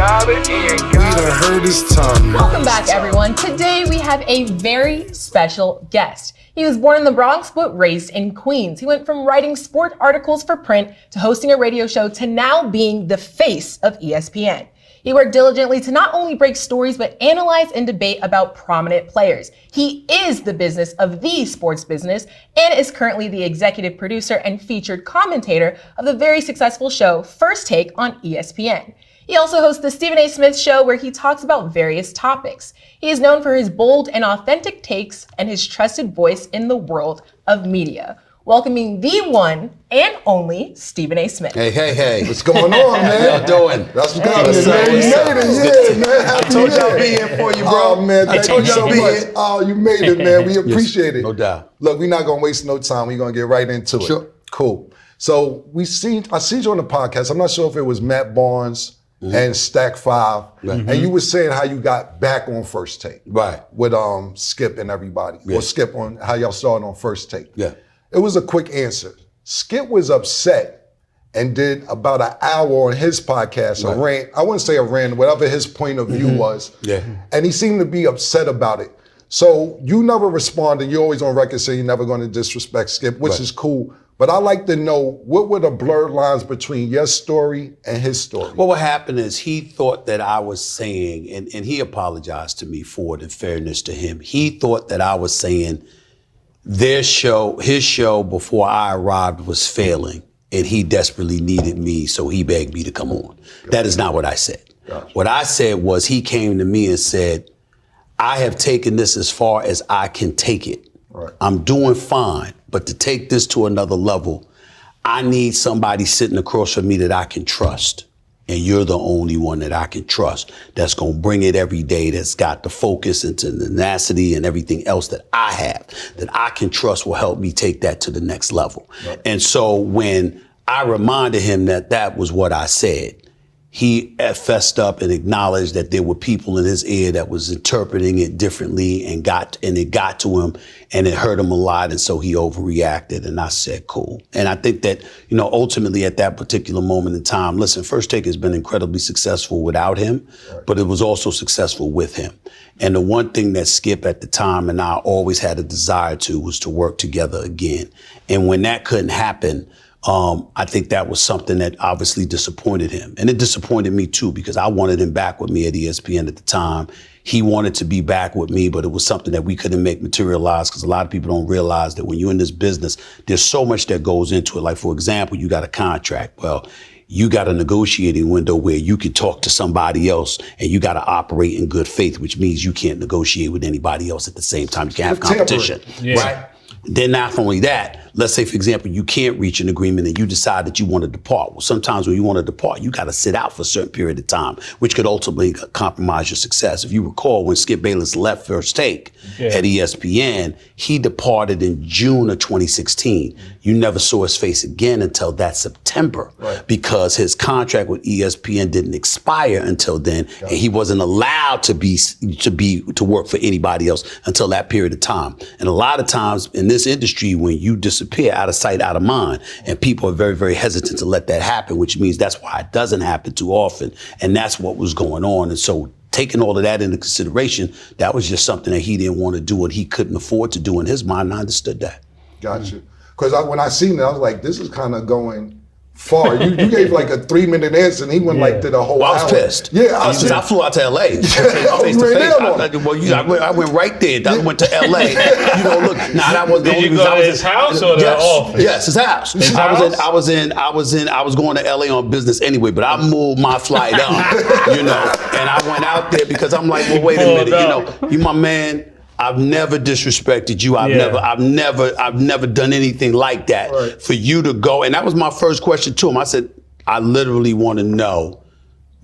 heard his time. Welcome back, everyone. Today we have a very special guest. He was born in the Bronx but raised in Queens. He went from writing sport articles for print to hosting a radio show to now being the face of ESPN. He worked diligently to not only break stories, but analyze and debate about prominent players. He is the business of the sports business and is currently the executive producer and featured commentator of the very successful show First Take on ESPN. He also hosts the Stephen A. Smith Show, where he talks about various topics. He is known for his bold and authentic takes and his trusted voice in the world of media. Welcoming the one and only Stephen A. Smith. Hey. What's going on, man? How y'all doing? That's what's happening, man. You made it, man. I told y'all I'd be here for you, bro. Oh, man, thank you so much. Oh, you made it, man. We appreciate it. No doubt. Look, we're not going to waste no time. We're going to get right into it. Sure. Cool. So I seen you on the podcast. I'm not sure if it was Matt Barnes and Stack 5. And you were saying how you got back on First Take. Right. With Skip and everybody. Or Skip on how y'all started on First Take. Yeah. It was a quick answer. Skip was upset and did about an hour on his podcast, a rant. I wouldn't say a rant, whatever his point of view was. Yeah. And he seemed to be upset about it. So you never responded. You're always on record saying you're never going to disrespect Skip, which is cool. But I'd like to know, what were the blurred lines between your story and his story? Well, what happened is he thought that I was saying, and he apologized to me for it in fairness to him. He thought that I was saying his show before I arrived was failing and he desperately needed me, so he begged me to come on. That is not what I said. Gotcha. What I said was he came to me and said, I have taken this as far as I can take it. Right. I'm doing fine, but to take this to another level, I need somebody sitting across from me that I can trust. And you're the only one that I can trust that's going to bring it every day, that's got the focus and tenacity and everything else that I have, that I can trust will help me take that to the next level. Right. And so when I reminded him that that was what I said, he fessed up and acknowledged that there were people in his ear that was interpreting it differently and it got to him and it hurt him a lot. And so he overreacted. And I said, cool. And I think that, ultimately at that particular moment in time, listen, First Take has been incredibly successful without him, but it was also successful with him. And the one thing that Skip at the time and I always had a desire to was to work together again. And when that couldn't happen, I think that was something that obviously disappointed him. And it disappointed me too, because I wanted him back with me at ESPN at the time. He wanted to be back with me, but it was something that we couldn't make materialize because a lot of people don't realize that when you're in this business, there's so much that goes into it. Like, for example, you got a contract. Well, you got a negotiating window where you can talk to somebody else and you got to operate in good faith, which means you can't negotiate with anybody else at the same time. You can't have competition, right? Then not only that, let's say, for example, you can't reach an agreement and you decide that you want to depart. Well, sometimes when you want to depart, you got to sit out for a certain period of time, which could ultimately compromise your success. If you recall, when Skip Bayless left First Take at ESPN, he departed in June of 2016. You never saw his face again until that September because his contract with ESPN didn't expire until then, and he wasn't allowed to work for anybody else until that period of time. And a lot of times in this industry, when you disappear, out of sight, out of mind, and people are very, very hesitant to let that happen, which means that's why it doesn't happen too often. And that's what was going on. And so taking all of that into consideration, that was just something that he didn't want to do and he couldn't afford to do in his mind. And I understood that. Gotcha. Because when I seen it, I was like, this is kind of going far. You gave like a 3-minute answer and he went like to the whole hour. I was pissed. Yeah. I flew out to LA face to face. I went right there. I went to LA. Look, that wasn't Did you go to his house or the office? Yes, his house. I was going to LA on business anyway, but I moved my flight up, and I went out there because I'm like, well, wait a minute, you my man. I've never disrespected you. I've never done anything like that. Right. For you to go, and that was my first question to him. I said, I literally want to know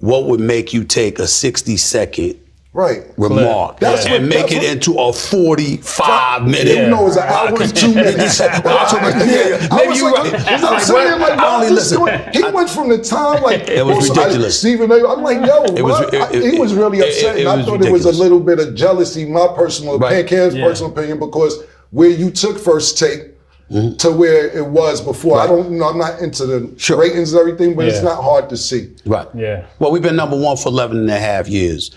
what would make you take a 60-second remark and make it into a 45-minute. Even though it was an hour and 2 minutes. Maybe you're right. I only listen. He went from the time it was ridiculous. Stephen A. I'm like, yo, he was really upset. And I thought ridiculous. It was a little bit of jealousy, my personal opinion, Cam's personal opinion, because where you took First Take, to where it was before. Right. I'm not into the Sure. ratings and everything, but it's Yeah. not hard to see. Right. Yeah. Well, we've been number one for 11 and a half years.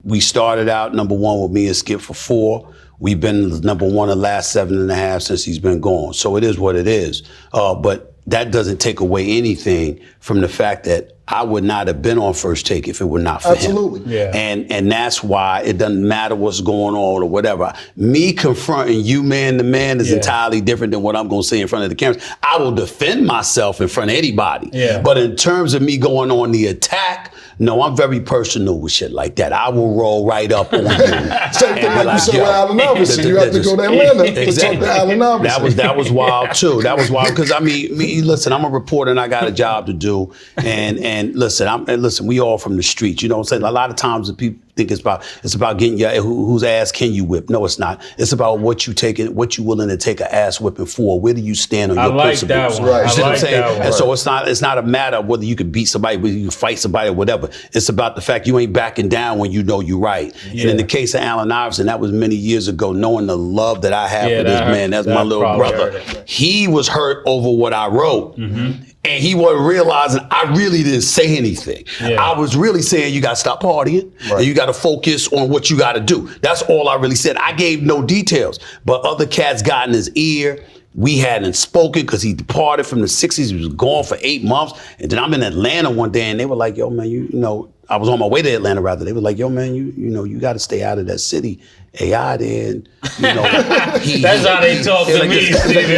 We started out number one with me and Skip for 4. We've been number one the last 7.5 since he's been gone. So it is what it is. But that doesn't take away anything from the fact that I would not have been on First Take if it were not for Absolutely. him. Yeah. And that's why it doesn't matter what's going on or whatever. Me confronting you man to man is Yeah. entirely different than what I'm going to say in front of the cameras. I will defend myself in front of anybody. Yeah. But in terms of me going on the attack, no, I'm very personal with shit like that. I will roll right up on you. Same thing And like you said yo, with Allen Iverson. You have to go to Atlanta to talk to Allen Iverson. That was wild too. That was wild because I mean, listen, I'm a reporter and I got a job to do. And listen, we all from the streets. You know what I'm saying? A lot of times the people think it's about getting your whose ass can you whip? No, it's not. It's about what you willing to take an ass whipping for. Where do you stand on your like principles? that one. Right. You see what I'm I like saying? that one. And so it's not a matter of whether you can beat somebody, whether you can fight somebody or whatever. It's about the fact you ain't backing down when you know you're right. Yeah. And in the case of Allen Iverson, that was many years ago, knowing the love that I have for this man. That's my little brother. He was hurt over what I wrote. Mm-hmm. And he wasn't realizing I really didn't say anything. Yeah. I was really saying you got to stop partying and you got to focus on what you got to do. That's all I really said. I gave no details, but other cats got in his ear. We hadn't spoken because he departed from the 60s. He was gone for 8 months. And then I'm in Atlanta one day and they were like, yo, man, you know, I was on my way to Atlanta rather. They were like, yo, man, you know, you got to stay out of that city. AI then, you know. That's how they talk to me, Stephen.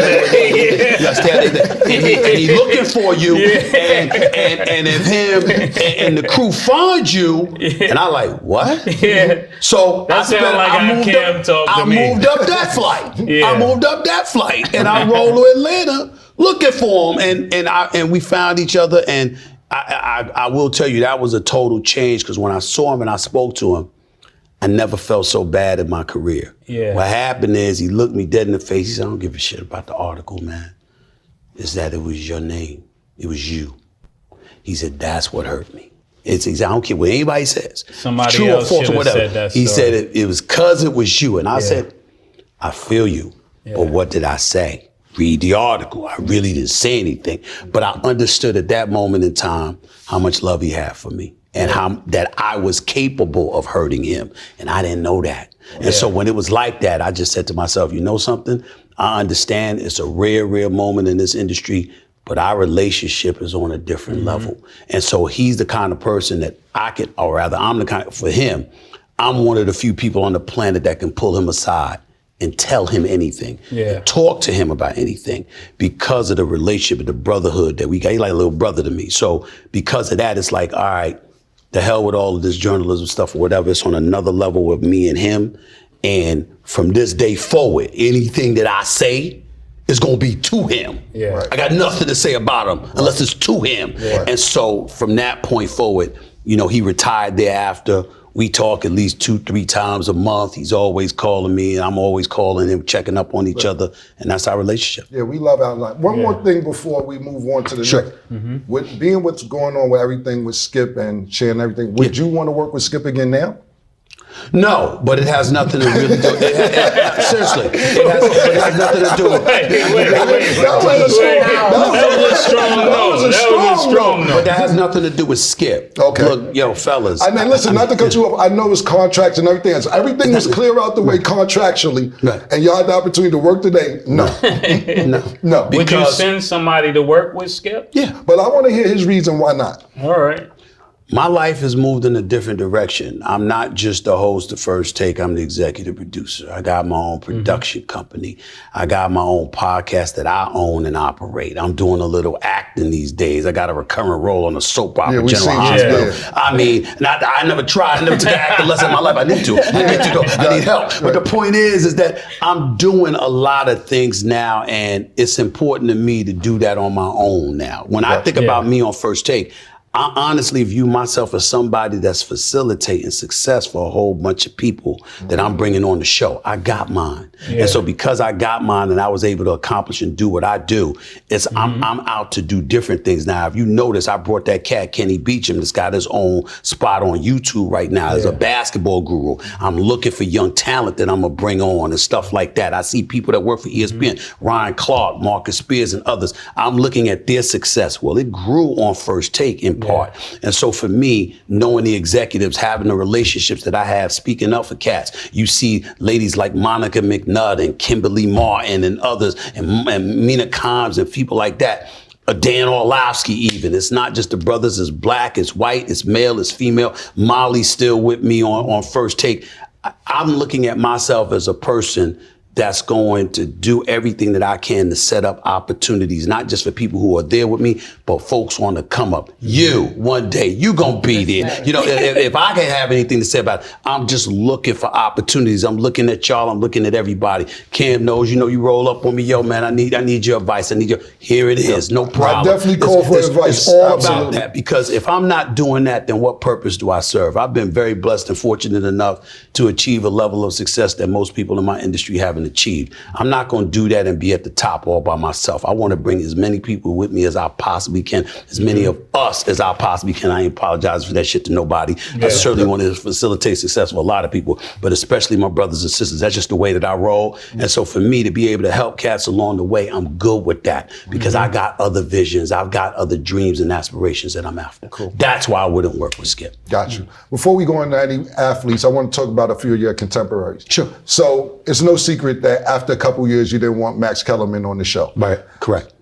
And he looking for you, and if him and the crew find you, and I like, what? Yeah. So That sound like how Cam talk to me. I moved up that flight. Yeah. I moved up that flight, and I rolled to Atlanta looking for him, and we found each other, and I will tell you that was a total change because when I saw him and I spoke to him, I never felt so bad in my career. Yeah. What happened is he looked me dead in the face. He said, I don't give a shit about the article, man. It's that it was your name. It was you. He said, that's what hurt me. I don't care what anybody says. Somebody True else or false should or have whatever. said that He story. said it was because it was you. And I said, I feel you. Yeah. But what did I say? Read the article. I really didn't say anything. But I understood at that moment in time how much love he had for me. And how that I was capable of hurting him. And I didn't know that. And so when it was like that, I just said to myself, you know something? I understand it's a rare moment in this industry, but our relationship is on a different level. And so he's the kind of person that I'm the kind, for him, I'm one of the few people on the planet that can pull him aside and tell him anything. Yeah. Talk to him about anything because of the relationship and the brotherhood that we got. He's like a little brother to me. So because of that, it's like, all right, the hell with all of this journalism stuff or whatever. It's on another level with me and him. And from this day forward, anything that I say is going to be to him. Yeah. Right. I got nothing to say about him unless it's to him. Right. And so from that point forward, you know, he retired thereafter. We talk at least 2-3 times a month. He's always calling me, and I'm always calling him, checking up on each other, and that's our relationship. Yeah, we love Allen. One more thing before we move on to the Sure. next. With being what's going on with everything with Skip and sharing everything, would you want to work with Skip again now? No, but it has nothing to really do. Seriously, it has nothing to do with. That was a strong no. But that has nothing to do with Skip. Okay. Look, yo, fellas. I mean, listen, not to cut you off. I know it's contracts and everything else. Everything was clear out the way contractually, Right. and y'all had the opportunity to work today. No, no. Would you send somebody to work with Skip? Yeah. But I want to hear his reason why not. All right. My life has moved in a different direction. I'm not just the host of First Take, I'm the executive producer. I got my own production company. I got my own podcast that I own and operate. I'm doing a little acting these days. I got a recurrent role on a soap opera, we General seen you Hospital. there. I mean, I never tried, I never took an acting lesson in my life. I need to though. I need help. But the point is that I'm doing a lot of things now, and it's important to me to do that on my own now. When I think about me on First Take, I honestly view myself as somebody that's facilitating success for a whole bunch of people that I'm bringing on the show. I got mine. And so because I got mine and I was able to accomplish and do what I do, I'm out to do different things. Now, if you notice, I brought that cat, Kenny Beecham, that's got his own spot on YouTube right now as a basketball guru. I'm looking for young talent that I'm going to bring on and stuff like that. I see people that work for ESPN, Ryan Clark, Marcus Spears, and others. I'm looking at their success. Well, it grew on First Take in part. And so for me, knowing the executives, having the relationships that I have, speaking up for cats, you see ladies like Monica McNutt and Kimberly Martin and others, and Mina Kimes and people like that. Dan Orlovsky even. It's not just the brothers, it's black, it's white, it's male, it's female. Molly's still with me on First Take. I'm looking at myself as a person that's going to do everything that I can to set up opportunities, not just for people who are there with me, but folks want to come up. You, one day, you gonna be there. You know, if I can have anything to say about it, I'm just looking for opportunities. I'm looking at y'all, I'm looking at everybody. Cam knows, you know, you roll up on me, yo, man, I need your advice. Here it is, no problem. I definitely call for advice. It's all about that, because if I'm not doing that, then what purpose do I serve? I've been very blessed and fortunate enough to achieve a level of success that most people in my industry haven't achieved. I'm not going to do that and be at the top all by myself. I want to bring as many people with me as I possibly can, as many of us as I possibly can. I ain't apologize for that shit to nobody. I certainly want to facilitate success for a lot of people, but especially my brothers and sisters. That's just the way that I roll. And so for me to be able to help cats along the way, I'm good with that, because I got other visions. I've got other dreams and aspirations that I'm after. Cool. That's why I wouldn't work with Skip. Got you. Before we go into any athletes, I want to talk about a few of your contemporaries. Sure. So it's no secret that after a couple years, you didn't want Max Kellerman on the show. Right. Correct.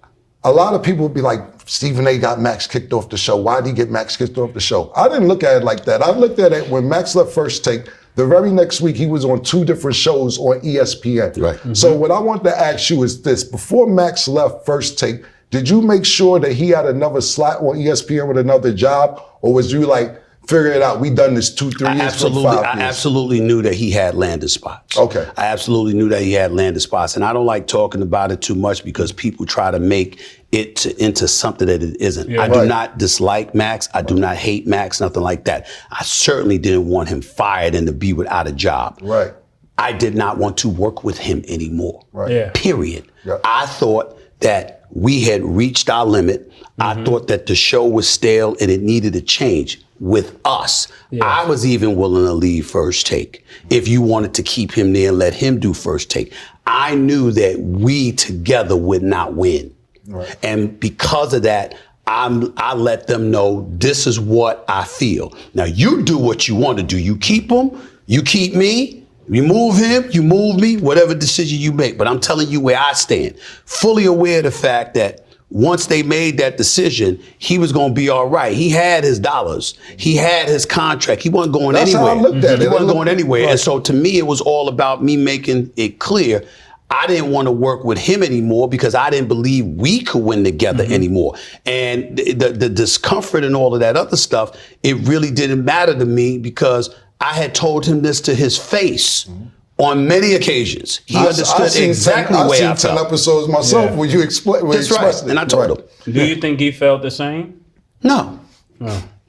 A lot of people would be like, Stephen A. got Max kicked off the show. Why did he get Max kicked off the show? I didn't look at it like that. I looked at it when Max left First Take. The very next week, he was on 2 different shows on ESPN. Right. Mm-hmm. So what I want to ask you is this. Before Max left First Take, did you make sure that he had another slot on ESPN with another job? Or was you like, figure it out, we done this 2-3 years, absolutely, 5 years? I absolutely knew that he had landed spots. Okay. I absolutely knew that he had landed spots. And I don't like talking about it too much because people try to make it into something that it isn't. Yeah, I do not dislike Max. I do not hate Max, nothing like that. I certainly didn't want him fired and to be without a job. Right. I did not want to work with him anymore. Right. Yeah. Period. Yeah. I thought that we had reached our limit. I thought that the show was stale and it needed a change with us. Yeah. I was even willing to leave First Take if you wanted to keep him there and let him do First Take. I knew that we together would not win. Right. And because of that, I let them know this is what I feel. Now you do what you want to do. You keep him, you keep me. You move him, you move me, whatever decision you make. But I'm telling you where I stand. Fully aware of the fact that once they made that decision, he was going to be all right. He had his dollars. He had his contract. He wasn't going anywhere. That's how I looked at it. He wasn't going anywhere. Right. And so to me, it was all about me making it clear I didn't want to work with him anymore because I didn't believe we could win together anymore. And the discomfort and all of that other stuff, it really didn't matter to me because I had told him this to his face on many occasions. He understood exactly the way I felt. I've seen 10 episodes myself where you explain. That's right. And I told him. Do you think he felt the same? No.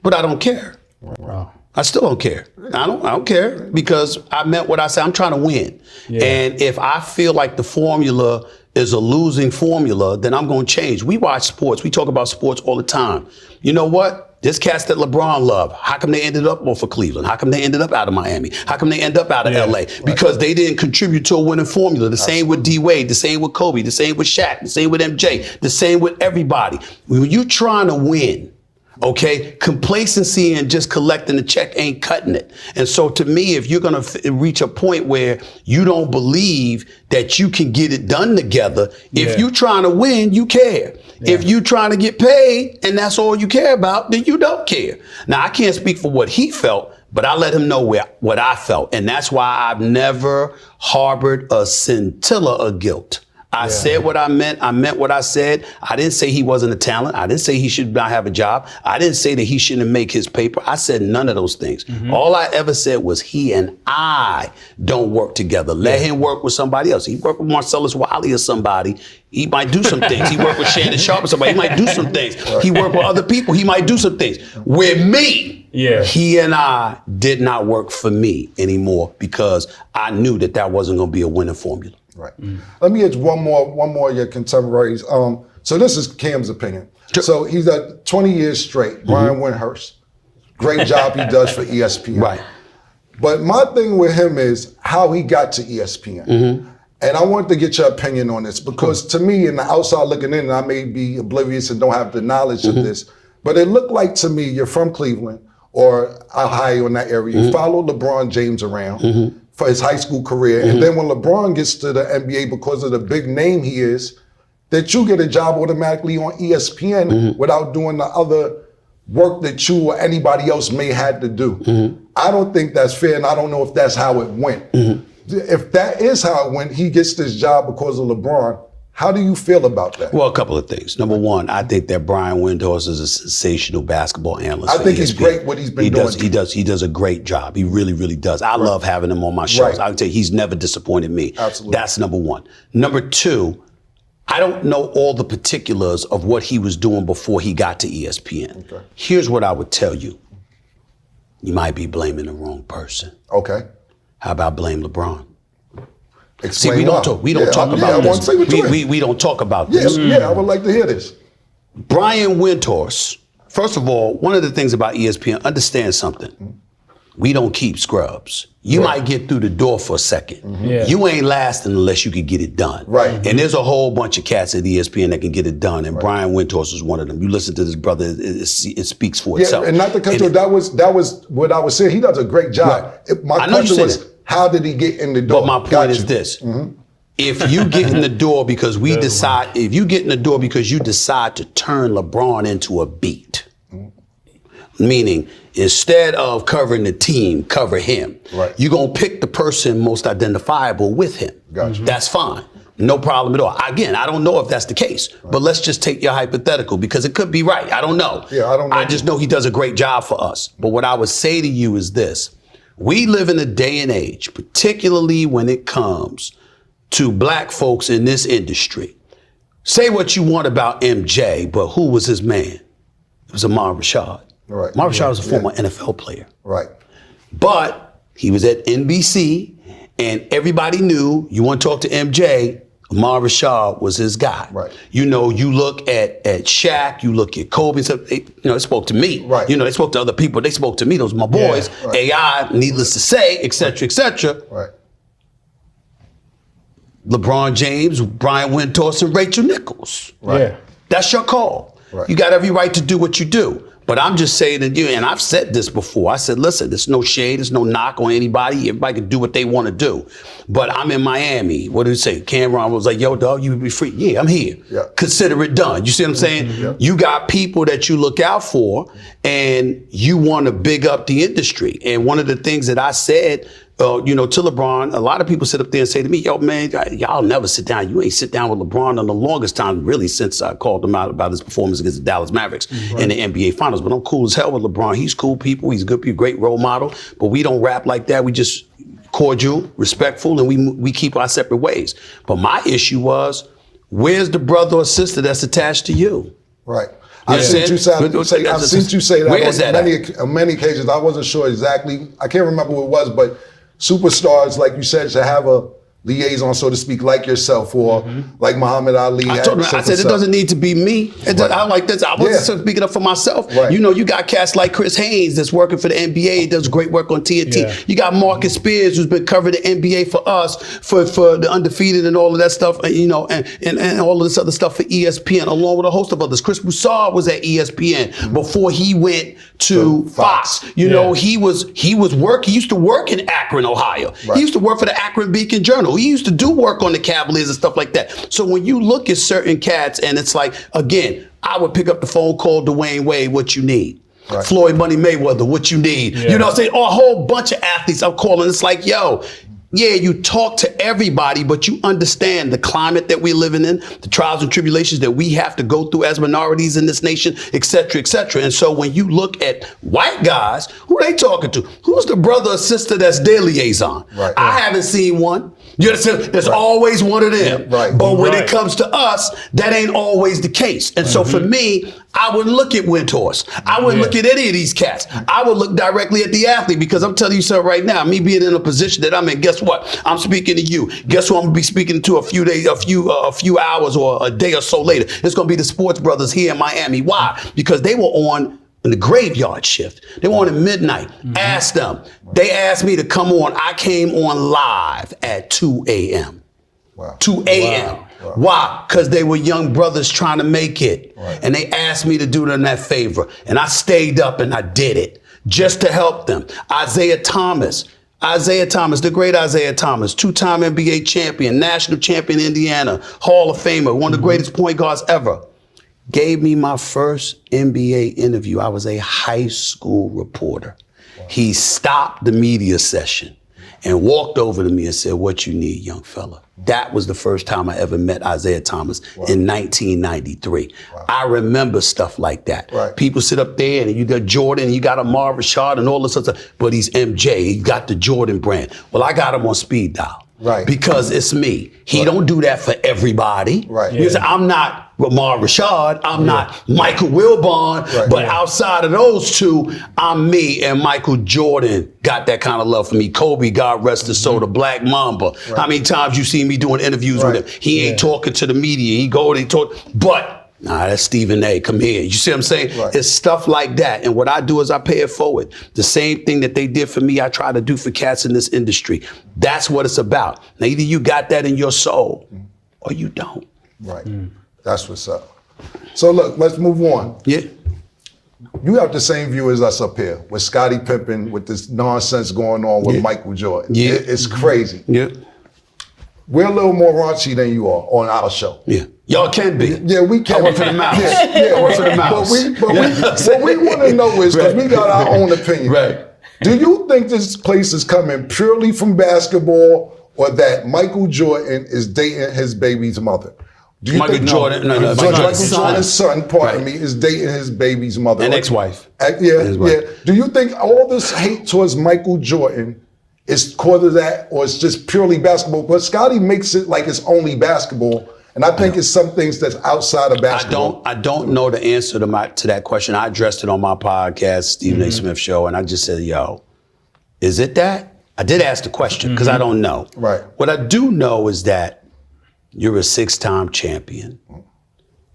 But I don't care. Wow. I still don't care. I don't care because I meant what I said. I'm trying to win. Yeah. And if I feel like the formula is a losing formula, then I'm going to change. We watch sports. We talk about sports all the time. You know what? There's cats that LeBron loved. How come they ended up off of Cleveland? How come they ended up out of Miami? How come they end up out of LA? Because they didn't contribute to a winning formula. The same with D Wade, the same with Kobe, the same with Shaq, the same with MJ, the same with everybody. When you're trying to win, okay, complacency and just collecting the check ain't cutting it. And so to me, if you're going to reach a point where you don't believe that you can get it done together, if you're trying to win, you care. If you're trying to get paid and that's all you care about, then you don't care. Now, I can't speak for what he felt, but I let him know what I felt. And that's why I've never harbored a scintilla of guilt. I said what I meant what I said. I didn't say he wasn't a talent. I didn't say he should not have a job. I didn't say that he shouldn't make his paper. I said none of those things. All I ever said was he and I don't work together. Let him work with somebody else. He worked with Marcellus Wiley or somebody. He might do some things. He worked with Shannon Sharpe or somebody. He might do some things. He worked with other people. He might do some things. With me, he and I did not work for me anymore because I knew that wasn't going to be a winning formula. Right. Let me get one more of your contemporaries. So this is Cam's opinion. Sure. So he's at 20 years straight. Brian Windhorst. Great job he does for ESPN. Right. But my thing with him is how he got to ESPN. And I wanted to get your opinion on this because to me, in the outside looking in, and I may be oblivious and don't have the knowledge of this, but it looked like to me, you're from Cleveland or Ohio in that area. You follow LeBron James around for his high school career. And then when LeBron gets to the NBA because of the big name he is, that you get a job automatically on ESPN without doing the other work that you or anybody else may had to do. I don't think that's fair, and I don't know if that's how it went. If that is how it went, he gets this job because of LeBron. How do you feel about that? Well, a couple of things. Number one, I think that Brian Windhorst is a sensational basketball analyst. I think he's great what he's been doing. He does a great job. He really, really does. I love having him on my shows. I would say he's never disappointed me. Absolutely. That's number one. Number two, I don't know all the particulars of what he was doing before he got to ESPN. Okay. Here's what I would tell you. You might be blaming the wrong person. Okay. How about blame LeBron? Explain See, we don't talk about this. We don't talk about this. Yeah, I would like to hear this. Brian Windhorst, first of all, one of the things about ESPN, understand something. We don't keep scrubs. You might get through the door for a second. You ain't lasting unless you can get it done. Right. And there's a whole bunch of cats at ESPN that can get it done, and Brian Windhorst is one of them. You listen to this brother, it speaks for itself. And not to cut you, that was what I was saying. He does a great job. My question was, how did he get in the door? But my point is this. If you get in the door because you decide to turn LeBron into a beat, meaning instead of covering the team, cover him. Right. You're going to pick the person most identifiable with him. Gotcha. That's fine. No problem at all. Again, I don't know if that's the case, but let's just take your hypothetical because it could be right. I don't know. Yeah, I don't know. I just know he does a great job for us. But what I would say to you is this. We live in a day and age, particularly when it comes to black folks in this industry. Say what you want about MJ, but who was his man? It was Ahmad Rashad. Right. Ahmad Rashad was a former NFL player. Right. But he was at NBC, and everybody knew you want to talk to MJ, Ahmad Rashad was his guy. Right. You know, you look at Shaq, you look at Kobe, and stuff, they spoke to me. Right. You know, they spoke to other people. They spoke to me. Those were my boys. Yeah, right. AI, needless to say, et cetera, et cetera. Right. LeBron James, Brian Windhorst, and Rachel Nichols. Right. Yeah. That's your call. Right. You got every right to do what you do. But I'm just saying to you, and I've said this before, I said, listen, there's no shade, there's no knock on anybody. Everybody can do what they want to do. But I'm in Miami. What did he say? Cameron was like, yo, dog, you be free. Yeah, I'm here. Yeah. Consider it done. You see what I'm saying? Yeah. You got people that you look out for, and you want to big up the industry. And one of the things that I said, to LeBron, a lot of people sit up there and say to me, yo, man, y'all never sit down. You ain't sit down with LeBron in the longest time, really, since I called him out about his performance against the Dallas Mavericks in the NBA Finals. But I'm cool as hell with LeBron. He's cool people. He's good people, great role model. But we don't rap like that. We just cordial, respectful, and we keep our separate ways. But my issue was, where's the brother or sister that's attached to you? Right. I've seen you say that Where is that on many occasions. I wasn't sure exactly. I can't remember what it was, but superstars, like you said, should have a liaison, so to speak, like yourself or like Muhammad Ali. I said it doesn't need to be me. I like this. I wasn't speaking up for myself. Right. You know, you got cats like Chris Haynes that's working for the NBA, does great work on TNT. Yeah. You got Marcus Spears who's been covering the NBA for us, for the Undefeated and all of that stuff, and all of this other stuff for ESPN, along with a host of others. Chris Broussard was at ESPN before he went to Fox. You know, he used to work in Akron, Ohio. Right. He used to work for the Akron Beacon Journal. He used to do work on the Cavaliers and stuff like that. So when you look at certain cats, and it's like, again, I would pick up the phone, call Dwayne Wade, what you need. Right. Floyd Money Mayweather, what you need. Yeah. You know what I'm saying? Or a whole bunch of athletes I'm calling. It's like, yo, yeah, you talk to everybody, but you understand the climate that we're living in, the trials and tribulations that we have to go through as minorities in this nation, et cetera, et cetera. And so when you look at white guys, who they talking to? Who's the brother or sister that's their liaison? Right. I haven't seen one. You understand? There's always one of them. Yeah, right. But when Right. it comes to us, that ain't always the case. And so for me, I wouldn't look at Windhorst. I wouldn't look at any of these cats. I would look directly at the athlete, because I'm telling you something right now, me being in a position that I'm in, guess what? I'm speaking to you. Guess who I'm gonna be speaking to a few days, a few hours or a day or so later? It's gonna be the Sports Brothers here in Miami. Why? Because they were on in the graveyard shift. They were on at midnight. Ask them. They asked me to come on. I came on live at 2 a.m. Wow. 2 a.m. Wow. Why? Because they were young brothers trying to make it. Right. And they asked me to do them that favor. And I stayed up and I did it just to help them. Isaiah Thomas, the great Isaiah Thomas, two-time NBA champion, national champion in Indiana, Hall of Famer, one of the greatest point guards ever, gave me my first NBA interview. I was a high school reporter. He stopped the media session and walked over to me and said, "What you need, young fella?" That was the first time I ever met Isaiah Thomas in 1993. I remember stuff like that. Right. People sit up there and you got Jordan, and you got Amar Rashad and all this other stuff, but he's MJ. He got the Jordan brand. Well, I got him on speed dial. Right. Because it's me. He don't do that for everybody. Right. You say, I'm not Amar Rashad. I'm not Michael Wilbon. Right. But outside of those two, I'm me. And Michael Jordan got that kind of love for me. Kobe, God rest his soul, the Black Mamba. How many times you see me doing interviews with him? He ain't talking to the media. He go, they talk, but nah, that's Stephen A. Come here. You see what I'm saying? Right. It's stuff like that. And what I do is I pay it forward. The same thing that they did for me, I try to do for cats in this industry. That's what it's about. Now, either you got that in your soul or you don't. Right. That's what's up. So look, let's move on. Yeah. You have the same view as us up here with Scottie Pippen, with this nonsense going on with Michael Jordan. Yeah. It's crazy. Yeah. We're a little more raunchy than you are on our show. Yeah. Y'all can be. Yeah, we can. I work for the mouse. Yeah, I work for the mouse. What we want to know is, because we got our own opinion. Right. Do you think this place is coming purely from basketball, or that Michael Jordan is dating his baby's mother? Do you Michael think Jordan, no, Michael Jordan's Jordan's son, pardon Right. me, is dating his baby's mother? An ex-wife. Yeah, His yeah. wife. Do you think all this hate towards Michael Jordan is cause of that, or it's just purely basketball? But Scottie makes it like it's only basketball, and I think it's some things that's outside of basketball. I don't know the answer to that question. I addressed it on my podcast, Stephen A. Smith Show, and I just said, yo, is it that? I did ask the question because I don't know. Right. What I do know is that you're a 6-time champion.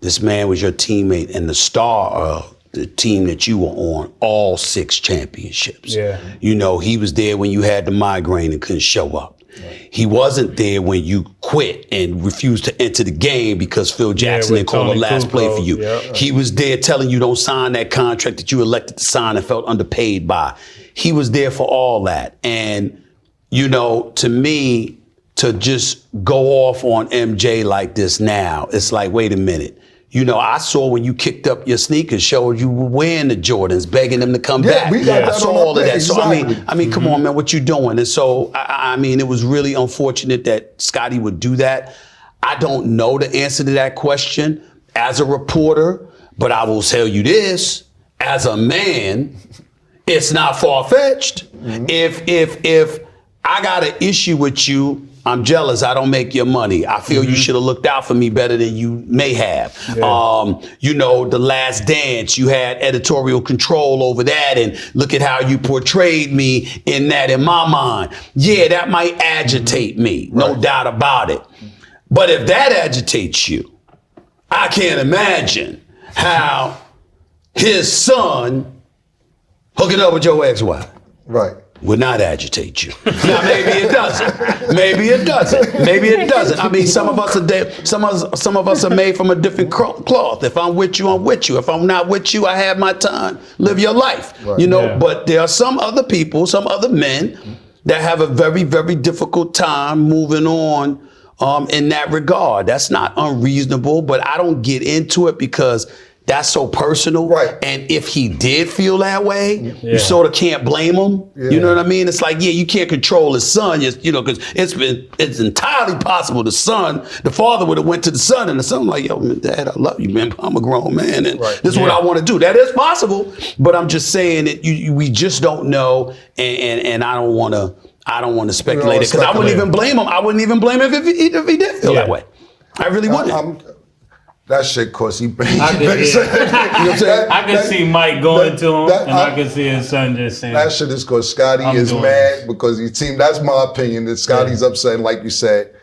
This man was your teammate and the star of the team that you were on, all 6 championships. Yeah. You know, he was there when you had the migraine and couldn't show up. Right. He wasn't there when you quit and refused to enter the game because Phil Jackson with didn't call the Tony last play for you. Yeah. He was there telling you don't sign that contract that you elected to sign and felt underpaid by. He was there for all that. And, you know, to me, to just go off on MJ like this now, it's like, wait a minute. You know, I saw when you kicked up your sneakers, showed you were wearing the Jordans, begging them to come back. we got I that saw on our all of that. page, So exactly. I mean, come on, man, what you doing? And so, I mean, it was really unfortunate that Scottie would do that. I don't know the answer to that question as a reporter, but I will tell you this: as a man, it's not far-fetched. If I got an issue with you, I'm jealous. I don't make your money. I feel you should have looked out for me better than you may have. Yeah. You know, The Last Dance, you had editorial control over that, and look at how you portrayed me in that in my mind. Yeah, that might agitate me, no doubt about it. But if that agitates you, I can't imagine how his son hooking up with your ex-wife Right. would not agitate you. Now, maybe it doesn't. Maybe it doesn't. Maybe it doesn't. I mean, some of us are made from a different cloth. If I'm with you, I'm with you. If I'm not with you, I have my time. Live your life. Right. You know, Yeah. but there are some other people, some other men that have a very, very difficult time moving on in that regard. That's not unreasonable, but I don't get into it because that's so personal. Right. And if he did feel that way, Yeah. you sort of can't blame him. Yeah. You know what I mean? It's like, yeah, you can't control his son, you know, because it's entirely possible the father would have went to the son, and the son like, yo, man, Dad, I love you, man. I'm a grown man, and Right. this is what I want to do. That is possible, but I'm just saying that we just don't know, and I don't want to speculate it, because I wouldn't even blame him. I wouldn't even blame him if he did feel that way. I really wouldn't. That shit, cause he I could, yeah. you know what I'm saying? I could see Mike going to him, and I could see his son just saying, that shit is cause Scotty I'm is doing mad because he team. That's my opinion. That Scotty's upset, and like you said,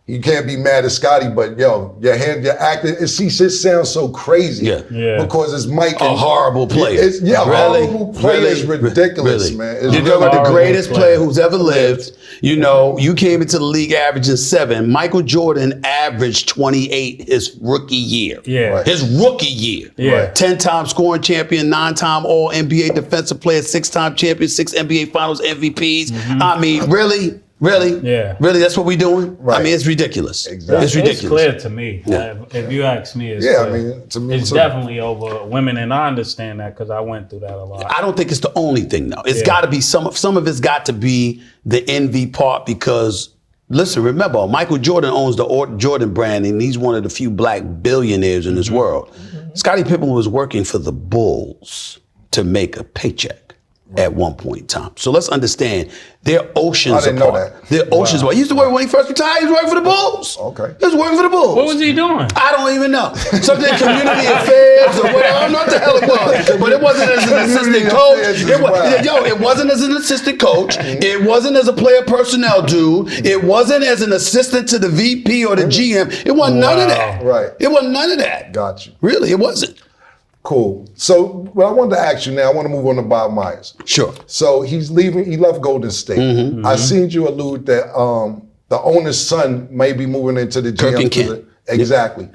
you can't be mad at Scotty, but yo, your acting. See, shit sounds so crazy. Yeah. Because it's Mike. A horrible player. Really? Horrible player is ridiculous, Really? man. It's You're talking about the horrible greatest player. player who's ever lived. You know, you came into the league averaging 7. Michael Jordan averaged 28 his rookie year. Yeah. Right. His rookie year. Yeah. 10-time scoring champion, 9-time All NBA defensive player, 6-time champion, 6 NBA Finals MVPs. I mean, really? Really? Yeah. Really? That's what we're doing? Right. I mean, it's ridiculous. Exactly. It's ridiculous. It's clear to me. Yeah. If you ask me, it's Yeah, I clear. mean, to me, it's too. definitely over women, and I understand that because I went through that a lot. I don't think it's the only thing though. It's Yeah. got to be some of it's got to be the envy part, because listen, remember, Michael Jordan owns the Jordan brand, and he's one of the few black billionaires in this world. Scottie Pippen was working for the Bulls to make a paycheck at one point in time. So let's understand, they're oceans I didn't know apart. that. They're oceans apart. He used to work when he first retired. He was working for the Bulls. Okay. He was working for the Bulls. What was he doing? I don't even know. Something community affairs or whatever. I don't know what the hell it was. But it wasn't as an assistant coach. It wasn't as an assistant coach. It wasn't as a player personnel dude. It wasn't as an assistant to the VP or the GM. It wasn't none of that. Right. It wasn't none of that. Got you. Really, it wasn't. Cool. So what I wanted to ask you now, I want to move on to Bob Myers. Sure. So he's leaving. He left Golden State. I seen you allude that the owner's son may be moving into the Kirk GM. and Kent. Exactly.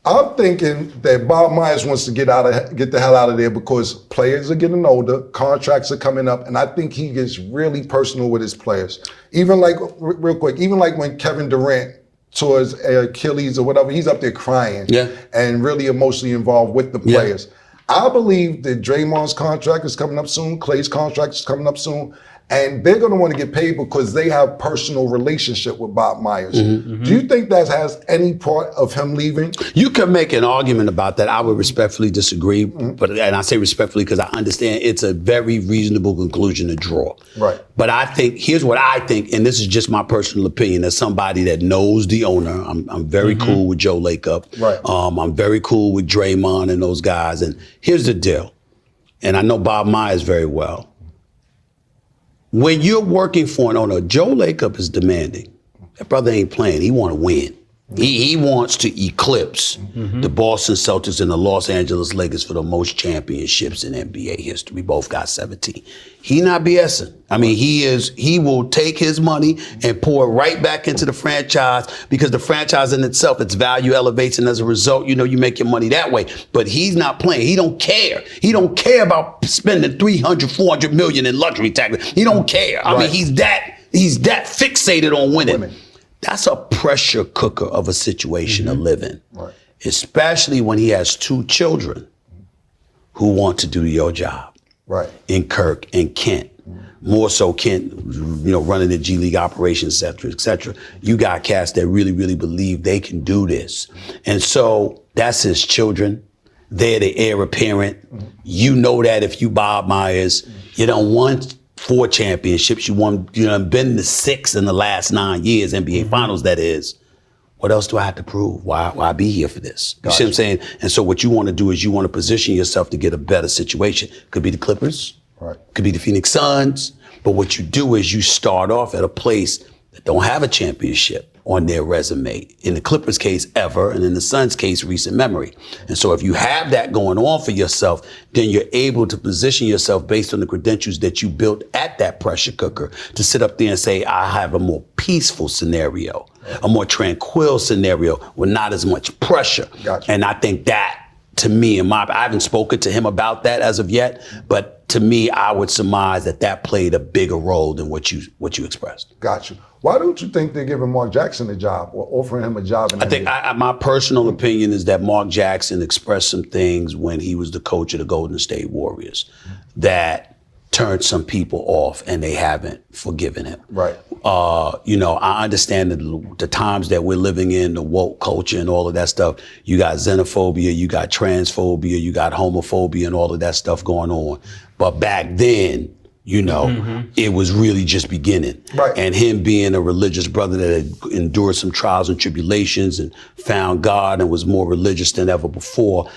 I'm thinking that Bob Myers wants to get the hell out of there because players are getting older, contracts are coming up, and I think he gets really personal with his players. Even like, real quick, even like when Kevin Durant towards Achilles or whatever, he's up there crying and really emotionally involved with the players. I believe that Draymond's contract is coming up soon, Klay's contract is coming up soon, and they're going to want to get paid because they have personal relationship with Bob Myers. Do you think that has any part of him leaving? You can make an argument about that. I would respectfully disagree, and I say respectfully because I understand it's a very reasonable conclusion to draw. Right. But I think, here's what I think, and this is just my personal opinion as somebody that knows the owner. I'm very cool with Joe Lacob. Right. I'm very cool with Draymond and those guys. And here's the deal, and I know Bob Myers very well. When you're working for an owner, Joe Lacob is demanding. That brother ain't playing. He want to win. He wants to eclipse the Boston Celtics and the Los Angeles Lakers for the most championships in NBA history. We both got 17. He not BSing. I mean, he will take his money and pour it right back into the franchise because the franchise in itself, its value elevates, and as a result, you know, you make your money that way. But he's not playing. He don't care. He don't care about spending $300, $400 million in luxury tax. He don't care. I mean, he's that fixated on winning. That's a pressure cooker of a situation to live in, especially when he has 2 children who want to do your job. Right. In Kirk and Kent. More so Kent, you know, running the G League operations, et cetera, et cetera. You got cats that really, really believe they can do this. And so that's his children. They're the heir apparent. You know that if you Bob Myers, you don't want 4 championships. You been to 6 in the last 9 years, NBA Finals, that is. What else do I have to prove? Why be here for this? You see what I'm saying? And so what you want to do is you want to position yourself to get a better situation. Could be the Clippers. Right. Could be the Phoenix Suns. But what you do is you start off at a place that don't have a championship on their resume. In the Clippers case, ever, and in the Suns case, recent memory. And so if you have that going on for yourself, then you're able to position yourself based on the credentials that you built at that pressure cooker to sit up there and say, I have a more peaceful scenario, a more tranquil scenario with not as much pressure. Gotcha. And I think that to me, I haven't spoken to him about that as of yet, but to me, I would surmise that played a bigger role than what you expressed. Got you. Why don't you think they're giving Mark Jackson a job or offering him a job? In the I think my personal opinion is that Mark Jackson expressed some things when he was the coach of the Golden State Warriors that turned some people off, and they haven't forgiven him. Right. I understand the times that we're living in, the woke culture and all of that stuff. You got xenophobia, you got transphobia, you got homophobia and all of that stuff going on. But back then, it was really just beginning. Right. And him being a religious brother that had endured some trials and tribulations and found God and was more religious than ever before,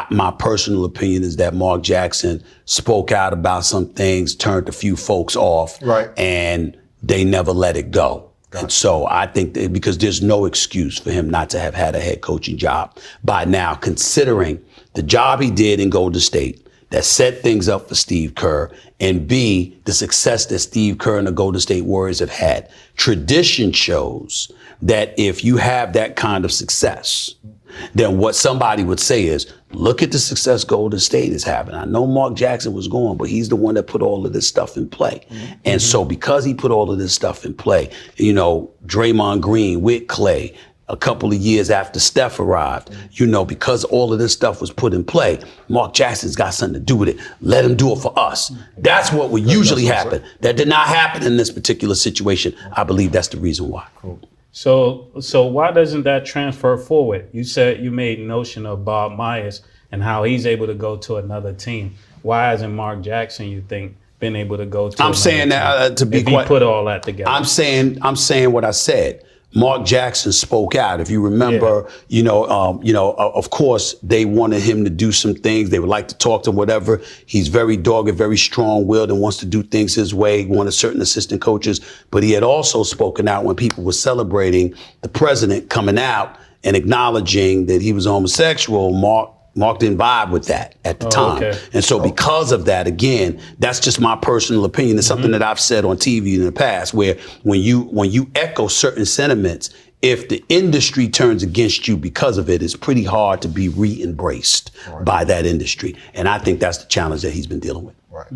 my personal opinion is that Mark Jackson spoke out about some things, turned a few folks off, right, and they never let it go. And so I think that because there's no excuse for him not to have had a head coaching job by now, considering the job he did in Golden State, that set things up for Steve Kerr, and B, the success that Steve Kerr and the Golden State Warriors have had. Tradition shows that if you have that kind of success, then what somebody would say is, look at the success Golden State is having. I know Mark Jackson was gone, but he's the one that put all of this stuff in play. Mm-hmm. And so because he put all of this stuff in play, Draymond Green with Clay, a couple of years after Steph arrived, because all of this stuff was put in play, Mark Jackson's got something to do with it. Let him do it for us. That's what would usually happen. That did not happen in this particular situation. I believe that's the reason why. Cool. So why doesn't that transfer forward? You said you made notion of Bob Myers and how he's able to go to another team. Why hasn't Mark Jackson, you think, been able to go to? I'm saying that to be if he put all that together. I'm saying what I said. Mark Jackson spoke out. If you remember, of course, they wanted him to do some things. They would like to talk to him, whatever. He's very dogged, very strong-willed, and wants to do things his way. He wanted certain assistant coaches. But he had also spoken out when people were celebrating the president coming out and acknowledging that he was homosexual. Mark didn't vibe with that at the time. Okay. And so because of that, again, that's just my personal opinion. It's something that I've said on TV in the past, where when you echo certain sentiments, if the industry turns against you because of it, it's pretty hard to be re-embraced by that industry. And I think that's the challenge that he's been dealing with. Right.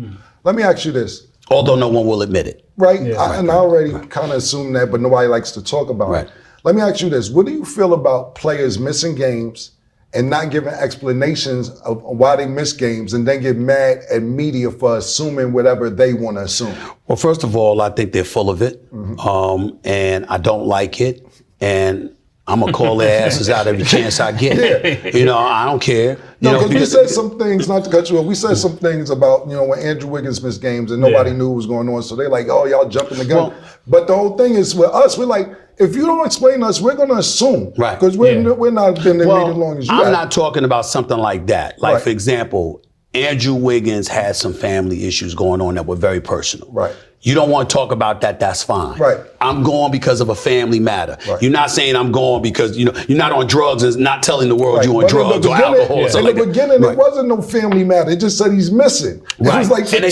Let me ask you this. Although no one will admit it. Right. Yeah. And I already kind of assume that, but nobody likes to talk about it. Let me ask you this. What do you feel about players missing games and not giving explanations of why they miss games, and then get mad at media for assuming whatever they want to assume? Well, first of all, I think they're full of it, and I don't like it, and I'm going to call their asses out every chance I get. I don't care. Because we said some things, not to cut you off, we said some things about, when Andrew Wiggins missed games and nobody knew what was going on, so they're like, oh, y'all jumping the gun. But the whole thing is with us, we're like, if you don't explain us, we're going to assume. Right. Because we're not been in the media as long as you I'm not talking about something like that. Like, for example, Andrew Wiggins had some family issues going on that were very personal. Right. You don't want to talk about that, that's fine. Right. I'm going because of a family matter. Right. You're not saying I'm going because, you're not on drugs and not telling the world you're on drugs or alcohol or something like that. In the beginning, it wasn't no family matter. It just said he's missing. Right. It was like and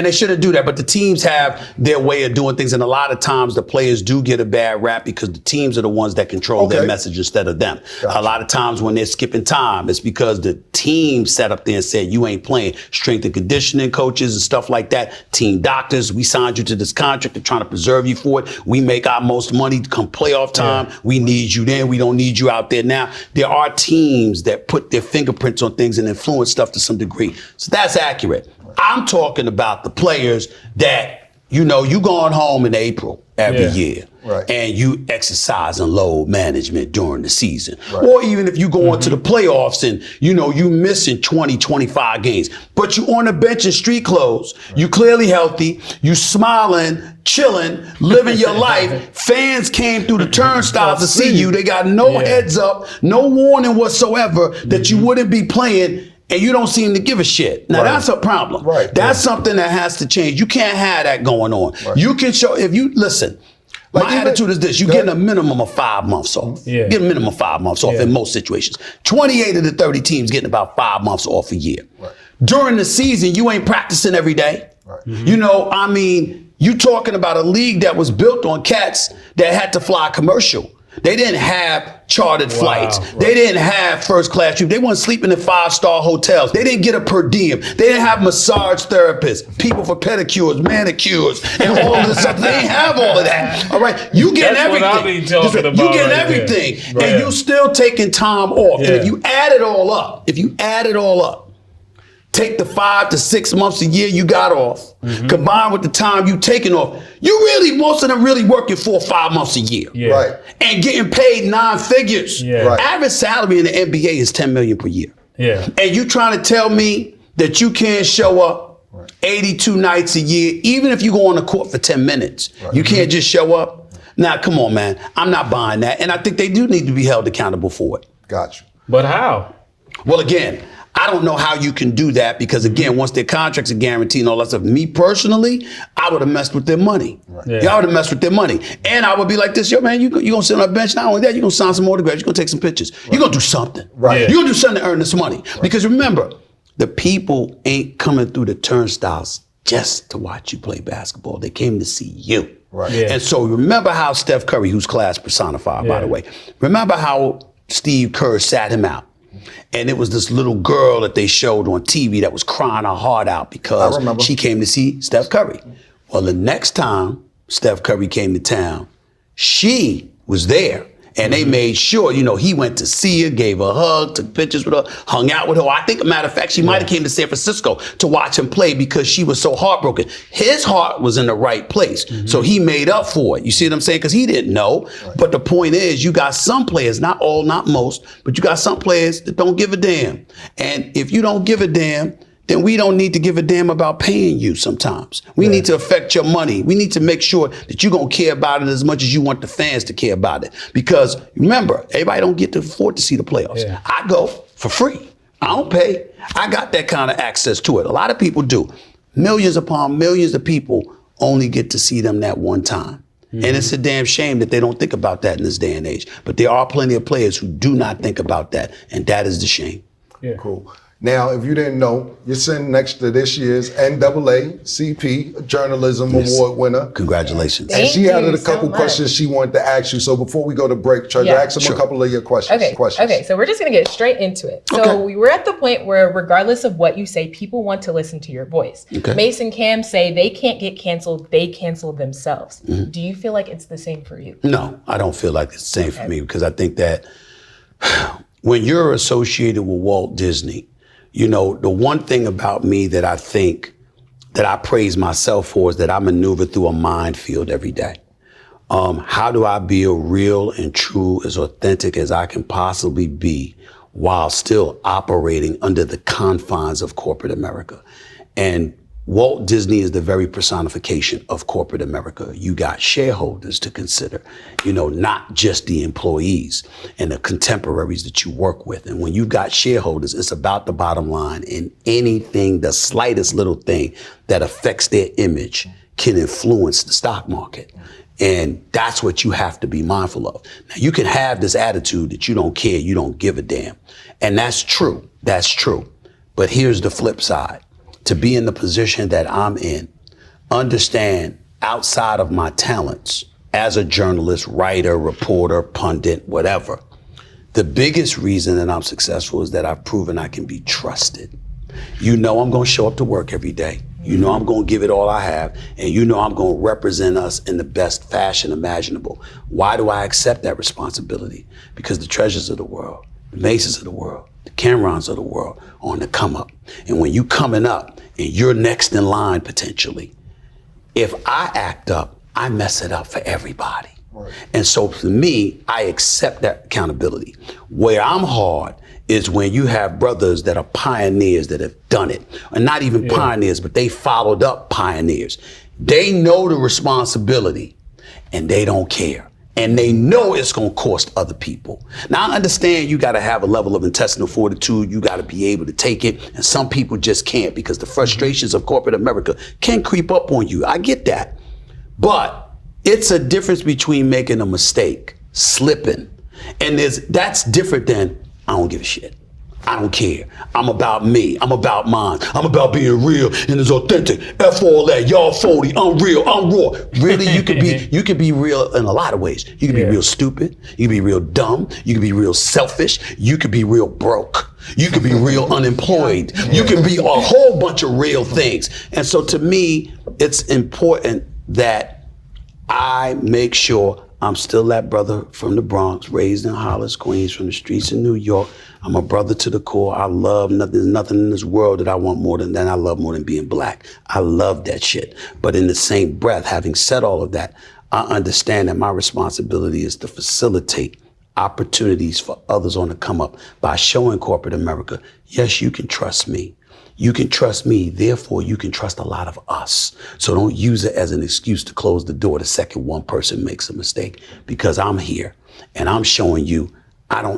they shouldn't do that. But the teams have their way of doing things. And a lot of times the players do get a bad rap because the teams are the ones that control their message instead of them. Gotcha. A lot of times when they're skipping time, it's because the team sat up there and said, you ain't playing. Strength and conditioning coaches and stuff like that. Team doctors, we signed you to this contract. They're trying to preserve you for it. We make our most money come playoff time. Yeah. We need you then. We don't need you out there now. There are teams that put their fingerprints on things and influence stuff to some degree. So that's accurate. I'm talking about the players that, you going home in April every year. Right. And you exercise and load management during the season. Right. Or even if you go into the playoffs and, you missing 20, 25 games, but you on the bench in street clothes, you clearly healthy, you smiling, chilling, living your life. Fans came through the turnstiles to see you. They got no heads up, no warning whatsoever that you wouldn't be playing. And you don't seem to give a shit. Now that's a problem. Right. That's something that has to change. You can't have that going on. Right. You can show, if you, listen, my attitude is this, you're getting a minimum of 5 months off. You get a minimum of 5 months off in most situations. 28 of the 30 teams getting about 5 months off a year. Right. During the season, you ain't practicing every day. Right. You talking about a league that was built on cats that had to fly commercial. They didn't have chartered flights. Right. They didn't have first class trips. They weren't sleeping in 5-star hotels. They didn't get a per diem. They didn't have massage therapists, people for pedicures, manicures, and all of this stuff. They didn't have all of that. All right, you getting That's everything. what I be talking about You getting right there. everything, Right. and you still taking time off. And Yeah. if you add it all up, take the 5 to 6 months a year you got off, combined with the time you taking off, most of them really working 4 or 5 months a year. Yeah. Right. And getting paid 9 figures. Yeah. Right. Average salary in the NBA is $10 million per year. Yeah. And you trying to tell me that you can't show up 82 nights a year, even if you go on the court for 10 minutes, you can't just show up? Nah, come on, man. I'm not buying that. And I think they do need to be held accountable for it. Got you. But how? Well, again, I don't know how you can do that because, again, once their contracts are guaranteed and all that stuff, me personally, I would have messed with their money. Yeah. Yeah, I would have messed with their money. And I would be like this, yo, man, you going to sit on a bench. Not only that, you're going to sign some autographs. You're going to take some pictures. You're going to do something. Right. Yeah. You're going to do something to earn this money. Because remember, the people ain't coming through the turnstiles just to watch you play basketball. They came to see you. Right. Yeah. And so remember how Steph Curry, who's class personified, by Yeah. the way, remember how Steve Kerr sat him out. And it was this little girl that they showed on TV that was crying her heart out I because remember. she came to see Steph Curry. Well, the next time Steph Curry came to town, she was there. And they made sure, he went to see her, gave her a hug, took pictures with her, hung out with her. I think, a matter of fact, she might have came to San Francisco to watch him play because she was so heartbroken. His heart was in the right place. So he made up for it. You see what I'm saying? Because he didn't know. But the point is, you got some players, not all, not most, but you got some players that don't give a damn. And if you don't give a damn, then we don't need to give a damn about paying you sometimes. We need to affect your money. We need to make sure that you're going to care about it as much as you want the fans to care about it. Because remember, everybody don't get to afford to see the playoffs. Yeah. I go for free. I don't pay. I got that kind of access to it. A lot of people do. Millions upon millions of people only get to see them that one time. And it's a damn shame that they don't think about that in this day and age. But there are plenty of players who do not think about that. And that is the shame. Yeah. Cool. Now, if you didn't know, you're sitting next to this year's NAACP Journalism Award winner. Congratulations. And Thank she had you a couple so much. questions she wanted to ask you. So before we go to break, Treasure, Yeah. ask them Sure. a couple of your questions. Okay, so we're just going to get straight into it. So Okay. we were at the point where, regardless of what you say, people want to listen to your voice. Okay. Mace and Cam say they can't get canceled, they cancel themselves. Mm-hmm. Do you feel like it's the same for you? No, I don't feel like it's the same for me because I think that when you're associated with Walt Disney, the one thing about me that I think that I praise myself for is that I maneuver through a minefield every day. How do I be as real and true, as authentic as I can possibly be while still operating under the confines of corporate America? And Walt Disney is the very personification of corporate America. You got shareholders to consider, not just the employees and the contemporaries that you work with. And when you've got shareholders, it's about the bottom line. And anything, the slightest little thing that affects their image can influence the stock market. And that's what you have to be mindful of. Now, you can have this attitude that you don't care, you don't give a damn. And that's true. That's true. But here's the flip side. To be in the position that I'm in, understand outside of my talents as a journalist, writer, reporter, pundit, whatever, the biggest reason that I'm successful is that I've proven I can be trusted. I'm going to show up to work every day. I'm going to give it all I have. And I'm going to represent us in the best fashion imaginable. Why do I accept that responsibility? Because the Treasures of the world, the Maces of the world, the Camerons of the world are on the come up. And when you coming up and you're next in line potentially, if I act up, I mess it up for everybody. Right. And so for me, I accept that accountability. Where I'm hard is when you have brothers that are pioneers that have done it. And not even pioneers, but they followed up pioneers. They know the responsibility and they don't care. And they know it's going to cost other people. Now, I understand you got to have a level of intestinal fortitude. You got to be able to take it. And some people just can't because the frustrations of corporate America can creep up on you. I get that. But it's a difference between making a mistake, slipping. And that's different than, I don't give a shit. I don't care. I'm about me. I'm about mine. I'm about being real and it's authentic. F all that. Y'all 40. I'm real. I'm raw. Really, you could be real in a lot of ways. You could be real stupid. You could be real dumb. You could be real selfish. You could be real broke. You could be real unemployed. You can be a whole bunch of real things. And so to me, it's important that I make sure I'm still that brother from the Bronx, raised in Hollis, Queens, from the streets of New York. I'm a brother to the core. I love nothing. There's nothing in this world that I want more than that. I love more than being black. I love that shit. But in the same breath, having said all of that, I understand that my responsibility is to facilitate opportunities for others on the come up by showing corporate America, yes, you can trust me. You can trust me, therefore you can trust a lot of us. So don't use it as an excuse to close the door the second one person makes a mistake, because I'm here and I'm showing you I will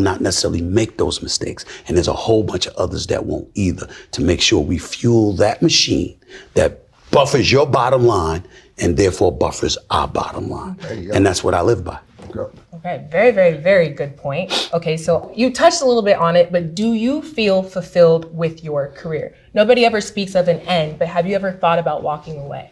not necessarily make those mistakes. And there's a whole bunch of others that won't either, to make sure we fuel that machine that buffers your bottom line and therefore buffers our bottom line. And that's what I live by. Okay, very, very, very good point. Okay, so you touched a little bit on it, but do you feel fulfilled with your career? Nobody ever speaks of an end, but have you ever thought about walking away?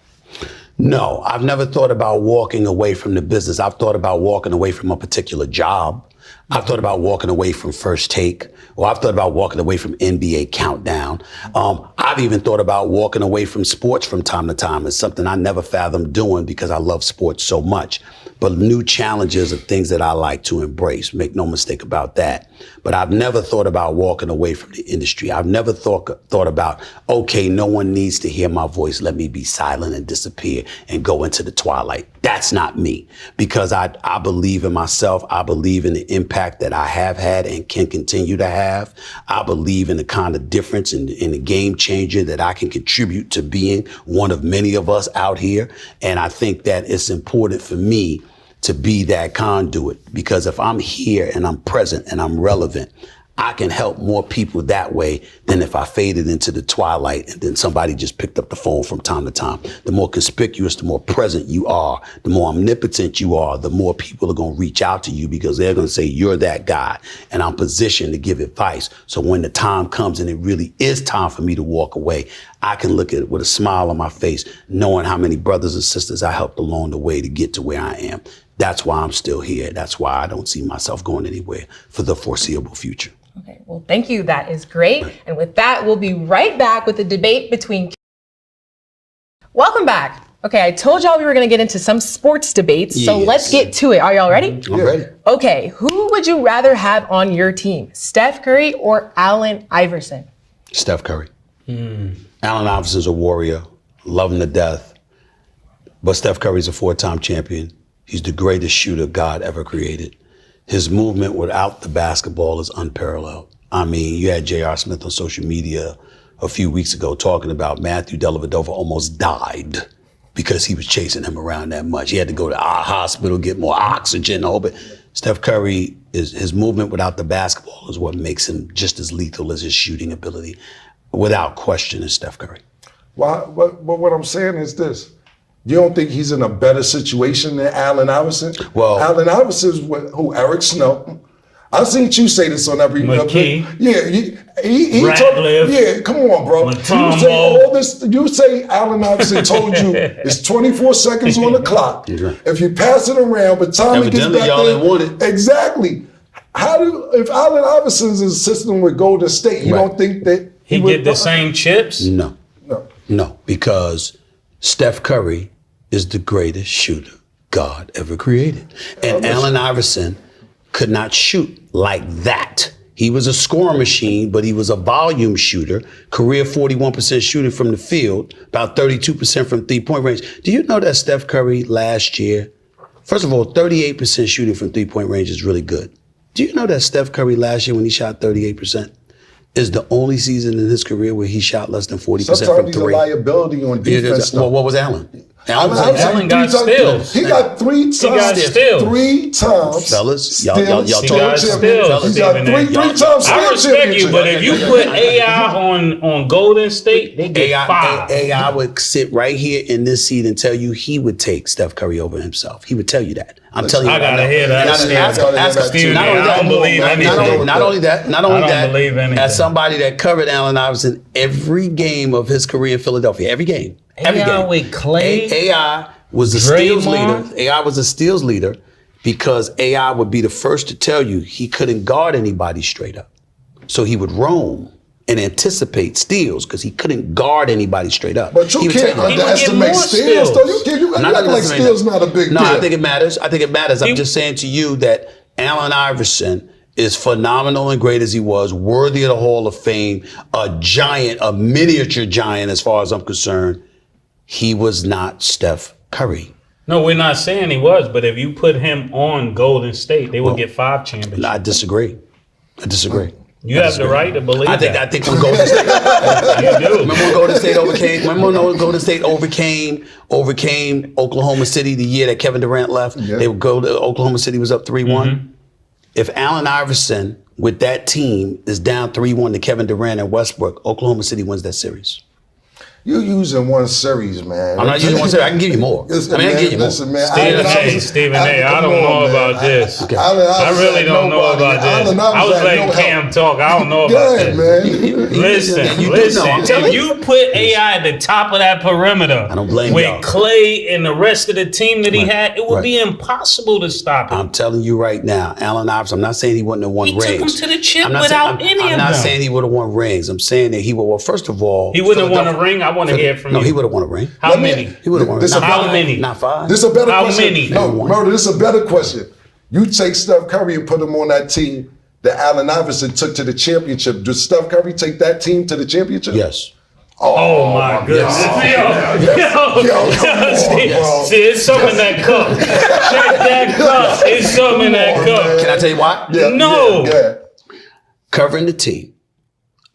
No, I've never thought about walking away from the business. I've thought about walking away from a particular job. I've thought about walking away from First Take, or I've thought about walking away from NBA Countdown. I've even thought about walking away from sports from time to time. It's something I never fathomed doing because I love sports so much. But new challenges are things that I like to embrace. Make no mistake about that. But I've never thought about walking away from the industry. I've never thought about, okay, no one needs to hear my voice. Let me be silent and disappear and go into the twilight. That's not me, because I believe in myself. I believe in the impact that I have had and can continue to have. I believe in the kind of difference in the game changer that I can contribute to being one of many of us out here. And I think that it's important for me to be that conduit, because if I'm here and I'm present and I'm relevant, I can help more people that way than if I faded into the twilight and then somebody just picked up the phone from time to time. The more conspicuous, the more present you are, the more omnipotent you are, the more people are going to reach out to you, because they're going to say, you're that guy. And I'm positioned to give advice. So when the time comes and it really is time for me to walk away, I can look at it with a smile on my face, knowing how many brothers and sisters I helped along the way to get to where I am. That's why I'm still here. That's why I don't see myself going anywhere for the foreseeable future. Okay, well, thank you. That is great. And with that, we'll be right back with the debate between... Welcome back. Okay, I told y'all we were going to get into some sports debates, so let's get to it. Are y'all ready? I'm ready. Okay, who would you rather have on your team, Steph Curry or Allen Iverson? Steph Curry. Allen Iverson's a warrior, love him to death. But Steph Curry's a 4-time champion. He's the greatest shooter God ever created. His movement without the basketball is unparalleled. I mean, you had J.R. Smith on social media a few weeks ago talking about Matthew Dellavedova almost died because he was chasing him around that much. He had to go to our hospital, get more oxygen. But Steph Curry, his movement without the basketball is what makes him just as lethal as his shooting ability. Without question, is Steph Curry. Well, but what I'm saying is this. You don't think he's in a better situation than Allen Iverson? Well, Allen Iverson's who? Eric Snow. I've seen you say this on every... McKee. Yeah, he Ratliff. Yeah, come on, bro. Matumbo. You say all this. You say Allen Iverson told you it's 24 seconds on the clock. If you pass it around, but time it gets back y'all there, didn't want it. Exactly. If Allen Iverson's assistant with Golden State, you don't think that he get the same chips? No, because Steph Curry is the greatest shooter God ever created. And Allen Iverson could not shoot like that. He was a scoring machine, but he was a volume shooter, career 41% shooting from the field, about 32% from three-point range. Do you know that Steph Curry last year, first of all, 38% shooting from three-point range is really good. Do you know that Steph Curry last year when he shot 38%, is the only season in his career where he shot less than 40% from three? Sometimes he's a liability on defense. Well, what was Allen? Allen got steals. He got 3 times. He got steals. 3 times. Fellas, y'all Steals, talk. He got steals, He's got Stephen three A. times I steal respect you, championship. but if you put AI on Golden State, they get 5. AI would sit right here in this seat and tell you he would take Steph Curry over himself. He would tell you that. I'm telling you. I gotta hear that. Ask Stephen A. not only I that, don't believe anything. not only that, I don't believe anything. as somebody that covered Allen Iverson every game of his career in Philadelphia, every game. AI with Clay, AI was a steals Draymond. leader. AI was a steals leader because AI would be the first to tell you he couldn't guard anybody straight up. So he would roam and anticipate steals because he couldn't guard anybody straight up. But you He would can't tell you. underestimate more steals, steals. though. You I'm not act like underestimating steals that. not a big No, deal. I think it matters. I'm just saying to you that Allen Iverson is phenomenal and great as he was, worthy of the Hall of Fame, a giant, a miniature giant as far as I'm concerned. He was not Steph Curry. No, we're not saying he was, but if you put him on Golden State, they would get 5 championships. I disagree. You have the right to believe I think that. when Golden State You do. Remember when Golden State overcame Oklahoma City the year that Kevin Durant left? Yeah. They would go to Oklahoma City was up 3-1. If Allen Iverson with that team is down 3-1 to Kevin Durant and Westbrook, Oklahoma City wins that series. You're using one series, man. I'm not using one series. I can give you more. Listen, I can give you more. listen, man. Stephen A. I don't know about this. Okay. I really don't know about this. I was letting Cam talk. I don't know about Good, this. man. Listen. I'm telling If you put AI at the top of that perimeter, I don't blame with y'all. Clay and the rest of the team that he had, it would Right. be impossible to stop him. I'm telling you right now, Allen Iverson, I'm not saying he wouldn't have won He took rings. him to the chip I'm not without saying, any I'm of not them. saying he would have won rings. I'm saying that he would, well, first of all. He wouldn't have won a ring. I want to hear from No, you. he would have won a ring. How many? He would have won. This Not a How five. many? Not 5. This is a better How question. many? No, One. Murder, this is a better question. You take Steph Curry and put him on that team that Allen Iverson took to the championship. Does Steph Curry take that team to the championship? Yes. Oh my goodness. See, it's something in that cup. Check that cup. It's something in that cup. Can I tell you why? No. Yeah. Covering the team,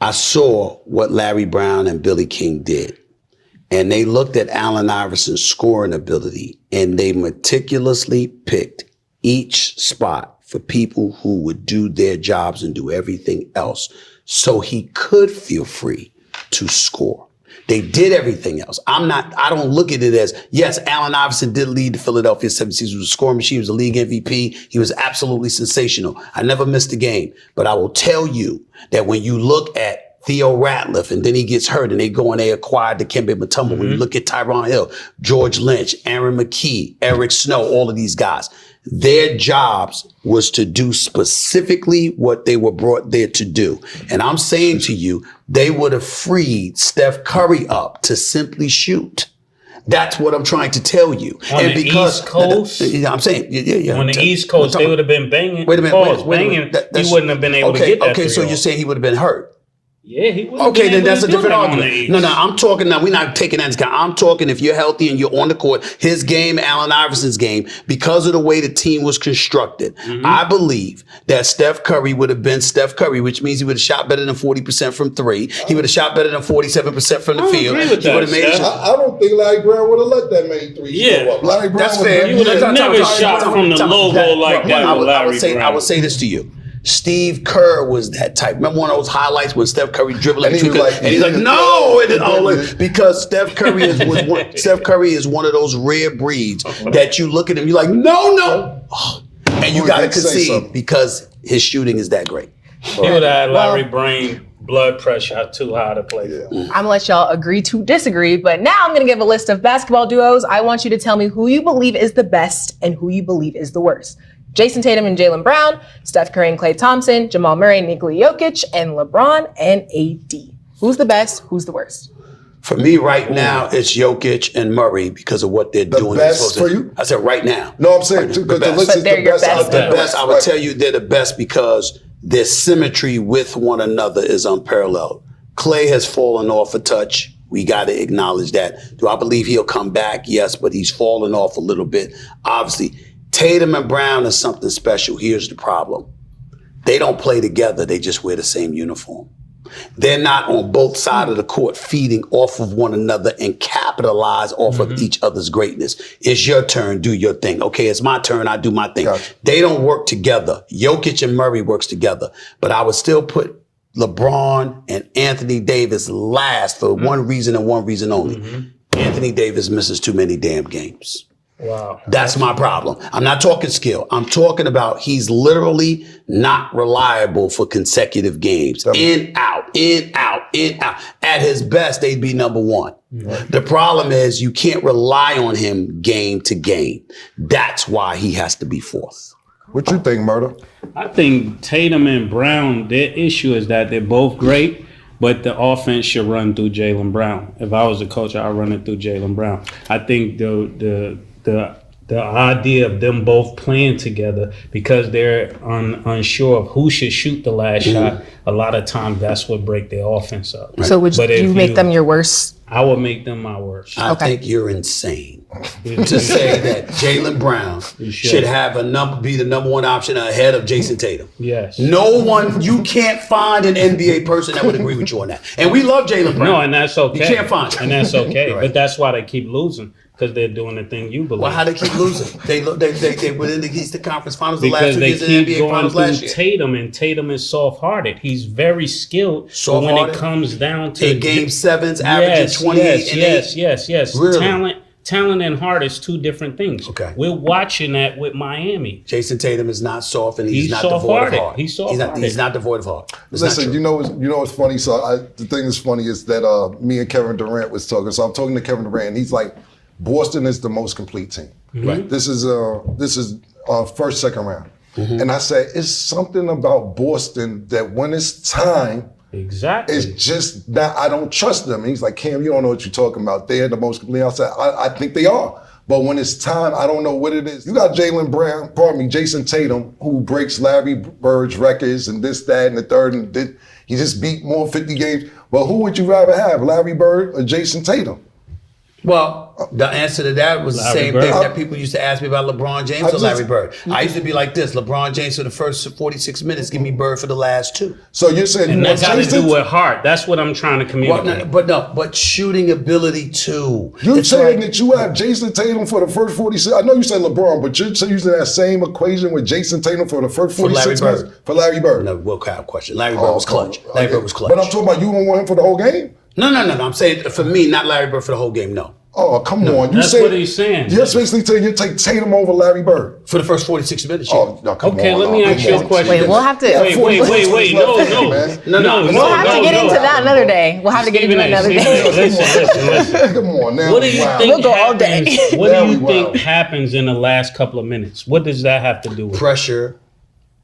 I saw what Larry Brown and Billy King did. And they looked at Allen Iverson's scoring ability and they meticulously picked each spot for people who would do their jobs and do everything else so he could feel free to score. They did everything else. I don't look at it as, yes, Allen Iverson did lead the Philadelphia 76ers. He was a scoring machine. He was a league MVP. He was absolutely sensational. I never missed a game. But I will tell you that when you look at Theo Ratliff, and then he gets hurt, and they go and they acquired Dikembe Mutombo. When you look at Tyronn Hill, George Lynch, Aaron McKee, Eric Snow, all of these guys, their jobs was to do specifically what they were brought there to do. And I'm saying to you, they would have freed Steph Curry up to simply shoot. That's what I'm trying to tell you. On the East Coast? Yeah, I'm saying, yeah. On the East Coast, they would have been banging. Wait a minute. Pause, Wait a banging. minute. He wouldn't have been able to get that. Okay, so you're saying he would have been hurt. Yeah, he would have Okay, been then able that's to a do different that on the argument. East. No, I'm talking now. We're not taking that into account. I'm talking if you're healthy and you're on the court, his game, Allen Iverson's game, because of the way the team was constructed, I believe that Steph Curry would have been Steph Curry, which means he would have shot better than 40% from 3. He would have shot better than 47% from the I don't field. agree with He that, would have made Steph. I don't think Larry Brown would have let that many threes Yeah. go up. Larry Brown That's was fair. very You would have good. never shot from the logo like that with Larry Brown. I would say this to you. Steve Kerr was that type. Remember one of those highlights when Steph Curry dribbling And he was like- and he's like, no, because Steph Curry is one of those rare breeds that you look at him, you're like, no, and you Boy, got to they say concede something. because his shooting is that great. He would have had Larry Brain blood pressure too high to play for. I'm gonna let y'all agree to disagree, but now I'm gonna give a list of basketball duos. I want you to tell me who you believe is the best and who you believe is the worst. Jason Tatum and Jaylen Brown, Steph Curry and Klay Thompson, Jamal Murray and Nikola Jokic, and LeBron and AD. Who's the best? Who's the worst? For me right now, it's Jokic and Murray because of what they're doing. best for you? I said right now. No, I'm saying because the best. list But is they're the your best. best. The best, I would tell you they're the best because their symmetry with one another is unparalleled. Clay has fallen off a touch. We got to acknowledge that. Do I believe he'll come back? Yes, but he's fallen off a little bit. Obviously, Tatum and Brown is something special. Here's the problem. They don't play together. They just wear the same uniform. They're not on both sides of the court feeding off of one another and capitalize off of each other's greatness. It's your turn, do your thing. Okay, it's my turn, I do my thing. Gotcha. They don't work together. Jokic and Murray works together. But I would still put LeBron and Anthony Davis last for one reason and one reason only. Anthony Davis misses too many damn games. Wow. That's my problem. I'm not talking skill. I'm talking about he's literally not reliable for consecutive games. In, out, in, out, in, out. At his best, they'd be number one. The problem is you can't rely on him game to game. That's why he has to be fourth. What you think, Murder? I think Tatum and Brown, their issue is that they're both great, but the offense should run through Jaylen Brown. If I was a coach, I'd run it through Jaylen Brown. I think the idea of them both playing together, because they're unsure of who should shoot the last shot, a lot of times that's what break their offense up. So would But you if make them your worst? I would make them my worst. I think you're insane to say that Jaylen Brown should have be the number one option ahead of Jason Tatum. Yes. No one, you can't find an NBA person that would agree with you on that. And we love Jaylen Brown. No, and that's okay. You can't find it. And that's okay. Right. But that's why they keep losing, because they're doing the thing you believe. Well, how they keep losing? They were in the Eastern Conference Finals the last Because 2 they years in the keep NBA going Finals through last year. Tatum, and Tatum is soft-hearted. He's very skilled. But when Soft-hearted? it comes down to In Game 7s, averaging 28 and 8. Yes. Really? Talent and heart is two different things. Okay. We're watching that with Miami. Jason Tatum is not soft, and he's He's not devoid of soft-hearted. heart. He's soft-hearted. He's not devoid of heart. It's not Listen, true. you know what's funny? So the thing that's funny is that me and Kevin Durant was talking. So I'm talking to Kevin Durant, and he's like, Boston is the most complete team. Right. This is first, second round. And I said, it's something about Boston that when it's time, Exactly. it's just that I don't trust them. And he's like, Cam, you don't know what you're talking about. They're the most complete. I said, I think they are. But when it's time, I don't know what it is. You got Jason Tatum, who breaks Larry Bird's records and this, that, and the third. And he just beat more 50 games. Well, who would you rather have, Larry Bird or Jason Tatum? Well, the answer to that was the Larry same Bird. thing that people used to ask me about LeBron James or Larry Bird. I used to be like this: LeBron James for the first 46 minutes, give me Bird for the last 2. So you're saying And you that want got to Jason? do with heart. That's what I'm trying to communicate. But shooting ability too. You're It's saying like- that you have Jason Tatum for the first 46. I know you said LeBron, but you're using that same equation with Jason Tatum for the first 46 Larry minutes Bird. for Larry Bird. No, Will Kyle question. Larry Bird was clutch. Oh, Larry okay. Bird was clutch. But I'm talking about you don't want him for the whole game? No. I'm saying for me, not Larry Bird for the whole game. No. Oh, come on. You That's said, what he's saying. You're basically saying you take Tatum over Larry Bird. For the first 46 minutes. Yeah. Oh, no, come Okay, on. let me ask you a question. Wait, we'll have to. Wait. No. We'll have to get into that another day. We'll have to get into it another day. Listen. Come on now. What do you Wow. think We'll go all day. happens- What do you Wow. think happens in the last couple of minutes? What does that have to do with? Pressure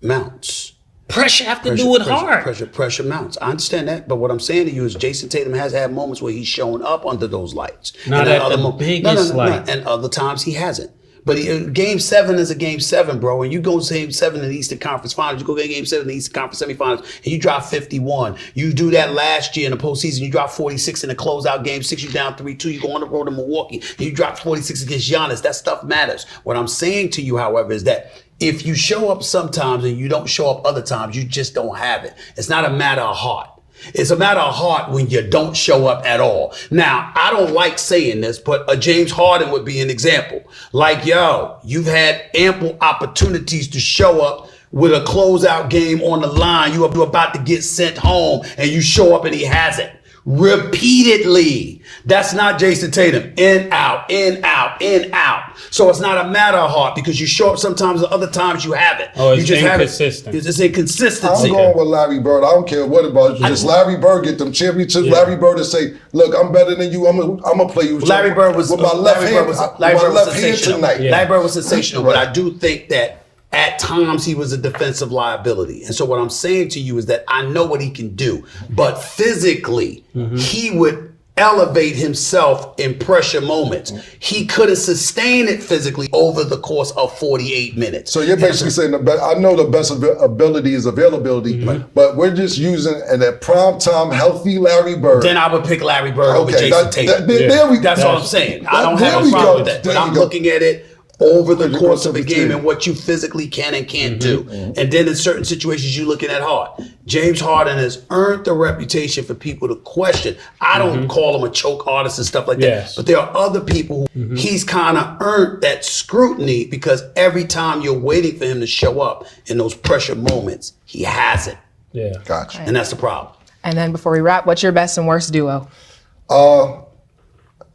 mounts. Pressure have to do with heart. Pressure mounts. I understand that, but what I'm saying to you is Jason Tatum has had moments where he's shown up under those lights. Not And at other the biggest light. And other times he hasn't. But Game 7 is a Game 7, bro. And you go to Game 7 in the Eastern Conference Finals, you go to Game 7 in the Eastern Conference Semifinals, and you drop 51. You do that last year in the postseason, you drop 46 in the closeout Game 6, you down 3-2, you go on the road to Milwaukee, and you drop 46 against Giannis. That stuff matters. What I'm saying to you, however, is that if you show up sometimes and you don't show up other times, you just don't have it. It's not a matter of heart. It's a matter of heart when you don't show up at all. Now, I don't like saying this, but a James Harden would be an example. Like, you've had ample opportunities to show up with a closeout game on the line. You're about to get sent home and you show up and he hasn't. Repeatedly. That's not Jason Tatum. In, out, in, out, in, out. So it's not a matter of heart because you show up sometimes and other times you haven't. Oh, it's you just inconsistent. It's just inconsistency. I'm going with Larry Bird. I don't care what about you. Just Larry Bird get them championships. Yeah. Larry Bird to say, "Look, I'm better than you. I'm gonna play you." Larry Bird was with my left Larry hand. Bird was, with Larry my Bird was left hand sensational. tonight. Yeah. Larry Bird was sensational, Right. but I do think that at times he was a defensive liability. And so what I'm saying to you is that I know what he can do, but physically he would elevate himself in pressure moments. He couldn't sustain it physically over the course of 48 minutes. So you're basically saying I know the best ability is availability, but we're just using a prime time healthy Larry Bird. Then I would pick Larry Bird over Okay, Jason Tatum. there we go. That's all I'm saying. I don't There have we a problem go. with that. There But you I'm go. looking at it over the Over course of the a game game. and what you physically can and can't do. And then in certain situations, you're looking at Hart. James Harden has earned the reputation for people to question. I don't call him a choke artist and stuff like that, Yes. but there are other people who he's kind of earned that scrutiny because every time you're waiting for him to show up in those pressure moments, he hasn't. Yeah. Gotcha. And that's the problem. And then before we wrap, what's your best and worst duo?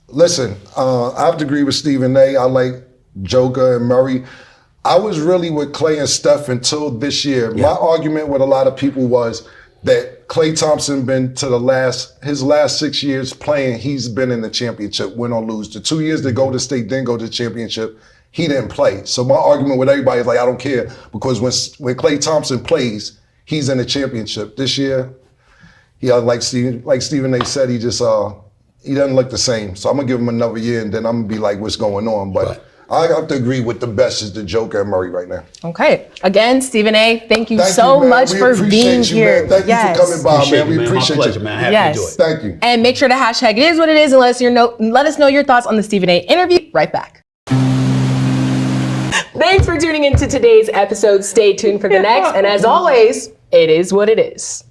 Listen, I have to agree with Stephen A. I like Joker and Murray. I was really with Clay and Steph until this year. My argument with a lot of people was that Klay Thompson been to his last 6 years playing, he's been in the championship, win or lose. The 2 years that Golden State didn't go to the championship, he didn't play. So my argument with everybody is like, I don't care, because when Klay Thompson plays, he's in the championship. This year, like Stephen A. said, he doesn't look the same. So I'm gonna give him another year, and then I'm gonna be like, what's going on? But I have to agree with the best is the Joker and Murray right now. Okay. Again, Stephen A., thank you Thank so you, man. much We for appreciate being you, here. man. Thank you for coming by, man. We My appreciate pleasure, you. man. Happy Yes. to do it. Thank you. And make sure to hashtag it is what it is and let us know your thoughts on the Stephen A. interview. Right back. Thanks for tuning into today's episode. Stay tuned for the next. And as always, it is what it is.